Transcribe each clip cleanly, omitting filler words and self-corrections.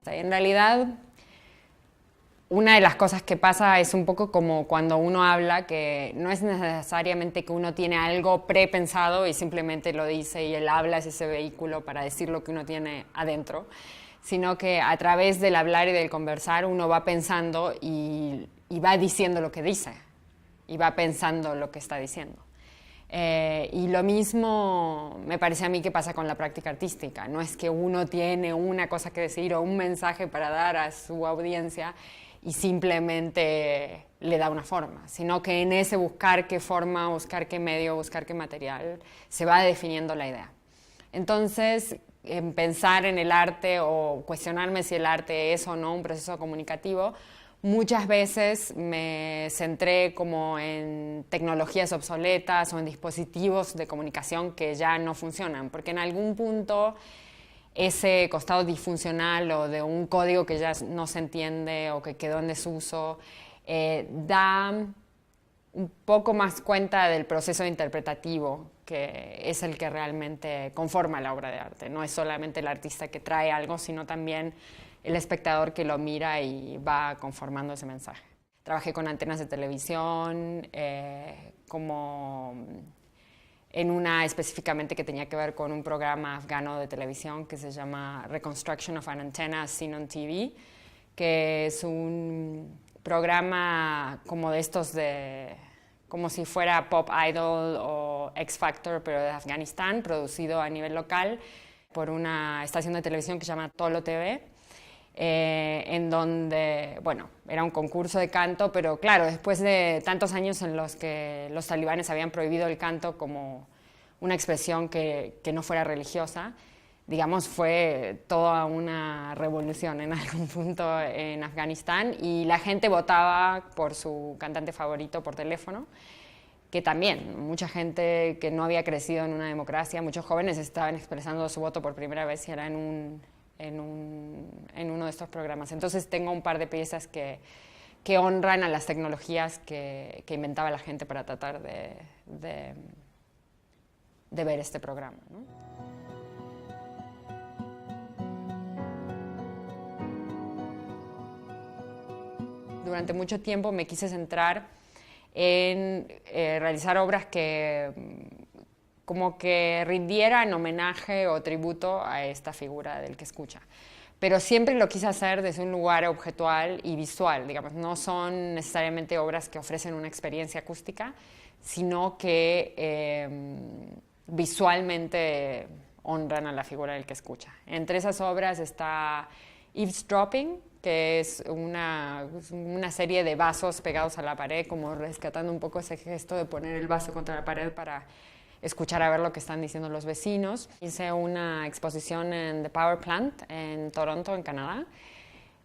En realidad, una de las cosas que pasa es un poco como cuando uno habla, que no es necesariamente que uno tiene algo prepensado y simplemente lo dice y el habla es ese vehículo para decir lo que uno tiene adentro, sino que a través del hablar y del conversar uno va pensando y va diciendo lo que dice y va pensando lo que está diciendo. Y lo mismo me parece a mí que pasa con la práctica artística. No es que uno tiene una cosa que decir o un mensaje para dar a su audiencia y simplemente le da una forma, sino que en ese buscar qué forma, buscar qué medio, buscar qué material, se va definiendo la idea. Entonces, en pensar en el arte o cuestionarme si el arte es o no un proceso comunicativo, muchas veces me centré como en tecnologías obsoletas o en dispositivos de comunicación que ya no funcionan, porque en algún punto ese costado disfuncional o de un código que ya no se entiende o que quedó en desuso da un poco más cuenta del proceso interpretativo, que es el que realmente conforma la obra de arte. No es solamente el artista que trae algo, sino también el espectador que lo mira y va conformando ese mensaje. Trabajé con antenas de televisión, como en una específicamente que tenía que ver con un programa afgano de televisión que se llama Reconstruction of an Antenna Seen on TV, que es un programa como de estos como si fuera Pop Idol o X Factor, pero de Afganistán, producido a nivel local por una estación de televisión que se llama Tolo TV, en donde, bueno, era un concurso de canto, pero claro, después de tantos años en los que los talibanes habían prohibido el canto como una expresión que no fuera religiosa, digamos, fue toda una revolución en algún punto en Afganistán y la gente votaba por su cantante favorito por teléfono, que también mucha gente que no había crecido en una democracia, muchos jóvenes estaban expresando su voto por primera vez y era en uno de estos programas. Entonces tengo un par de piezas que honran a las tecnologías que inventaba la gente para tratar de ver este programa, ¿no? Durante mucho tiempo me quise centrar en realizar obras que como que rindieran homenaje o tributo a esta figura del que escucha. Pero siempre lo quise hacer desde un lugar objetual y visual, digamos. No son necesariamente obras que ofrecen una experiencia acústica, sino que visualmente honran a la figura del que escucha. Entre esas obras está Eavesdropping, que es una serie de vasos pegados a la pared, como rescatando un poco ese gesto de poner el vaso contra la pared para escuchar a ver lo que están diciendo los vecinos. Hice una exposición en The Power Plant en Toronto, en Canadá,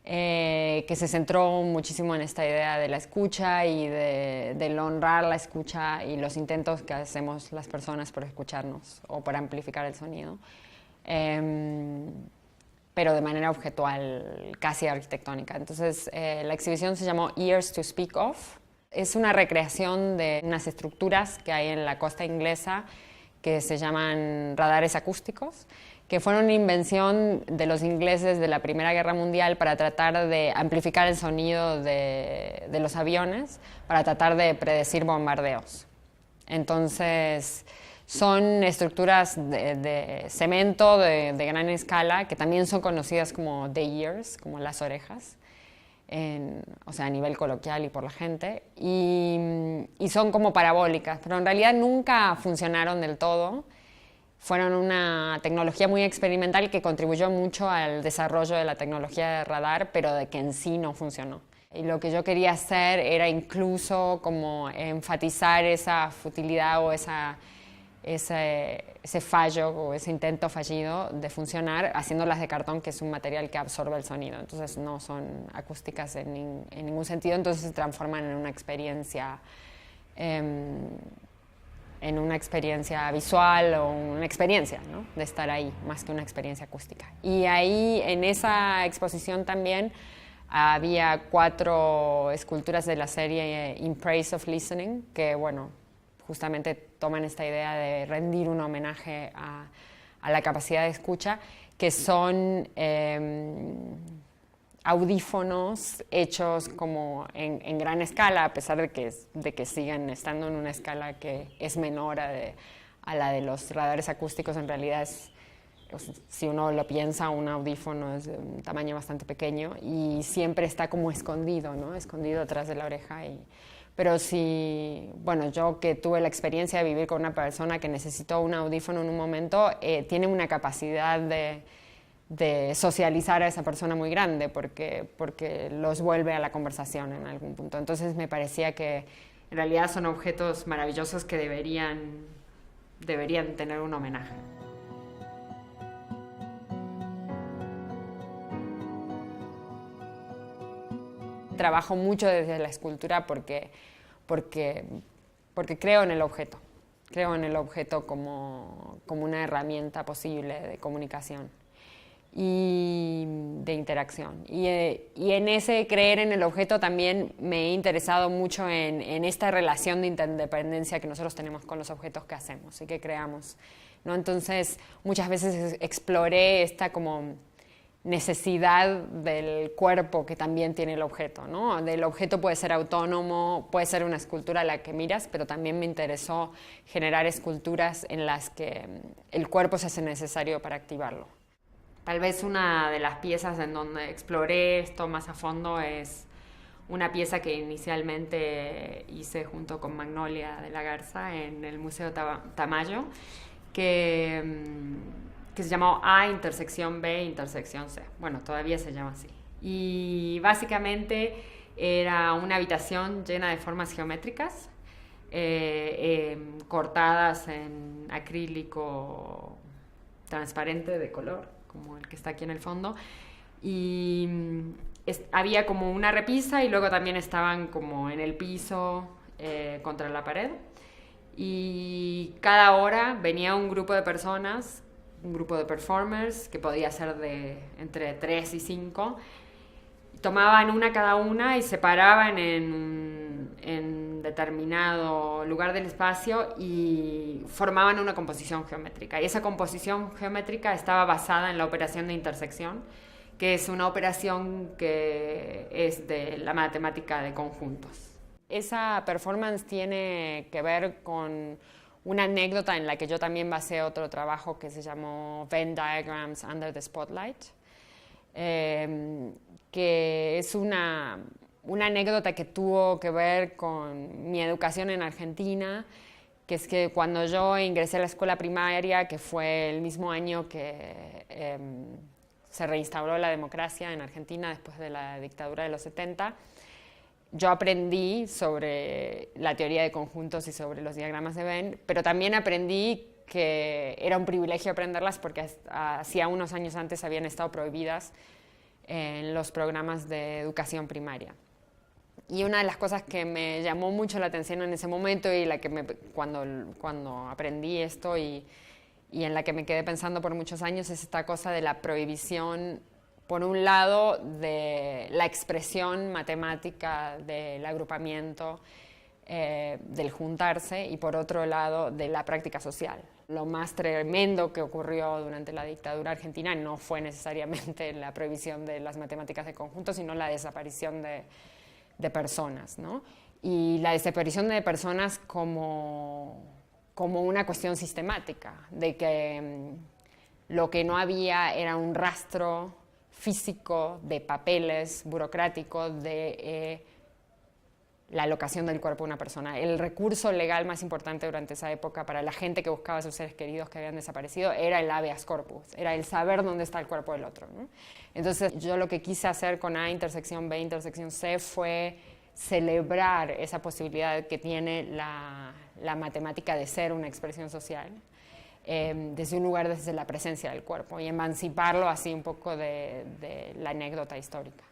que se centró muchísimo en esta idea de la escucha y del honrar la escucha y los intentos que hacemos las personas por escucharnos o por amplificar el sonido, pero de manera objetual, casi arquitectónica. Entonces, la exhibición se llamó Ears to Speak Of. Es una recreación de unas estructuras que hay en la costa inglesa que se llaman radares acústicos, que fueron una invención de los ingleses de la Primera Guerra Mundial para tratar de amplificar el sonido de los aviones, para tratar de predecir bombardeos. Entonces, son estructuras de cemento de gran escala, que también son conocidas como the ears, como las orejas, o sea, a nivel coloquial y por la gente, y son como parabólicas, pero en realidad nunca funcionaron del todo. Fueron una tecnología muy experimental que contribuyó mucho al desarrollo de la tecnología de radar, pero de que en sí no funcionó. Y lo que yo quería hacer era incluso como enfatizar esa futilidad o ese fallo o ese intento fallido de funcionar haciéndolas de cartón, que es un material que absorbe el sonido. Entonces no son acústicas en ningún sentido, entonces se transforman en una experiencia en una experiencia visual o una experiencia, ¿no? De estar ahí, más que una experiencia acústica. Y ahí, en esa exposición también, había 4 esculturas de la serie In Praise of Listening, que, bueno, justamente toman esta idea de rendir un homenaje a la capacidad de escucha, que son audífonos hechos como en gran escala, a pesar de que sigan estando en una escala que es menor a la de los radares acústicos. En realidad si uno lo piensa, un audífono es de un tamaño bastante pequeño y siempre está como escondido, ¿no? Escondido atrás de la oreja. Pero bueno, yo que tuve la experiencia de vivir con una persona que necesitó un audífono en un momento, tiene una capacidad de socializar a esa persona muy grande porque los vuelve a la conversación en algún punto. Entonces me parecía que en realidad son objetos maravillosos que deberían tener un homenaje. Trabajo mucho desde la escultura porque creo en el objeto. Creo en el objeto como una herramienta posible de comunicación y de interacción. Y en ese creer en el objeto también me he interesado mucho en esta relación de interdependencia que nosotros tenemos con los objetos que hacemos y que creamos, ¿no? Entonces, muchas veces exploré esta como necesidad del cuerpo que también tiene el objeto, ¿no? El objeto puede ser autónomo, puede ser una escultura a la que miras, pero también me interesó generar esculturas en las que el cuerpo se hace necesario para activarlo. Tal vez una de las piezas en donde exploré esto más a fondo es una pieza que inicialmente hice junto con Magnolia de la Garza en el Museo Tamayo, que se llamó A intersección B intersección C. Bueno, todavía se llama así. Y básicamente era una habitación llena de formas geométricas, cortadas en acrílico transparente de color, como el que está aquí en el fondo. Y había como una repisa y luego también estaban como en el piso, contra la pared. Y cada hora venía un grupo de personas, un grupo de performers, que podía ser de entre 3 y 5, tomaban una cada una y se paraban en determinado lugar del espacio y formaban una composición geométrica. Y esa composición geométrica estaba basada en la operación de intersección, que es una operación que es de la matemática de conjuntos. Esa performance tiene que ver con una anécdota en la que yo también basé otro trabajo que se llamó Venn Diagrams Under the Spotlight, que es una anécdota que tuvo que ver con mi educación en Argentina, que es que cuando yo ingresé a la escuela primaria, que fue el mismo año que se reinstauró la democracia en Argentina después de la dictadura de los 70, yo aprendí sobre la teoría de conjuntos y sobre los diagramas de Venn, pero también aprendí que era un privilegio aprenderlas porque hacía unos años antes habían estado prohibidas en los programas de educación primaria. Y una de las cosas que me llamó mucho la atención en ese momento y cuando aprendí esto y en la que me quedé pensando por muchos años es esta cosa de la prohibición, por un lado, de la expresión matemática del agrupamiento, del juntarse, y por otro lado, de la práctica social. Lo más tremendo que ocurrió durante la dictadura argentina no fue necesariamente la prohibición de las matemáticas de conjunto, sino la desaparición de personas, ¿no? Y la desaparición de personas como una cuestión sistemática, de que lo que no había era un rastro físico de papeles burocráticos de la alocación del cuerpo de una persona. El recurso legal más importante durante esa época para la gente que buscaba a sus seres queridos que habían desaparecido era el habeas corpus, era el saber dónde está el cuerpo del otro, ¿no? Entonces yo lo que quise hacer con A intersección B intersección C fue celebrar esa posibilidad que tiene la matemática de ser una expresión social, desde un lugar desde la presencia del cuerpo, y emanciparlo así un poco de la anécdota histórica.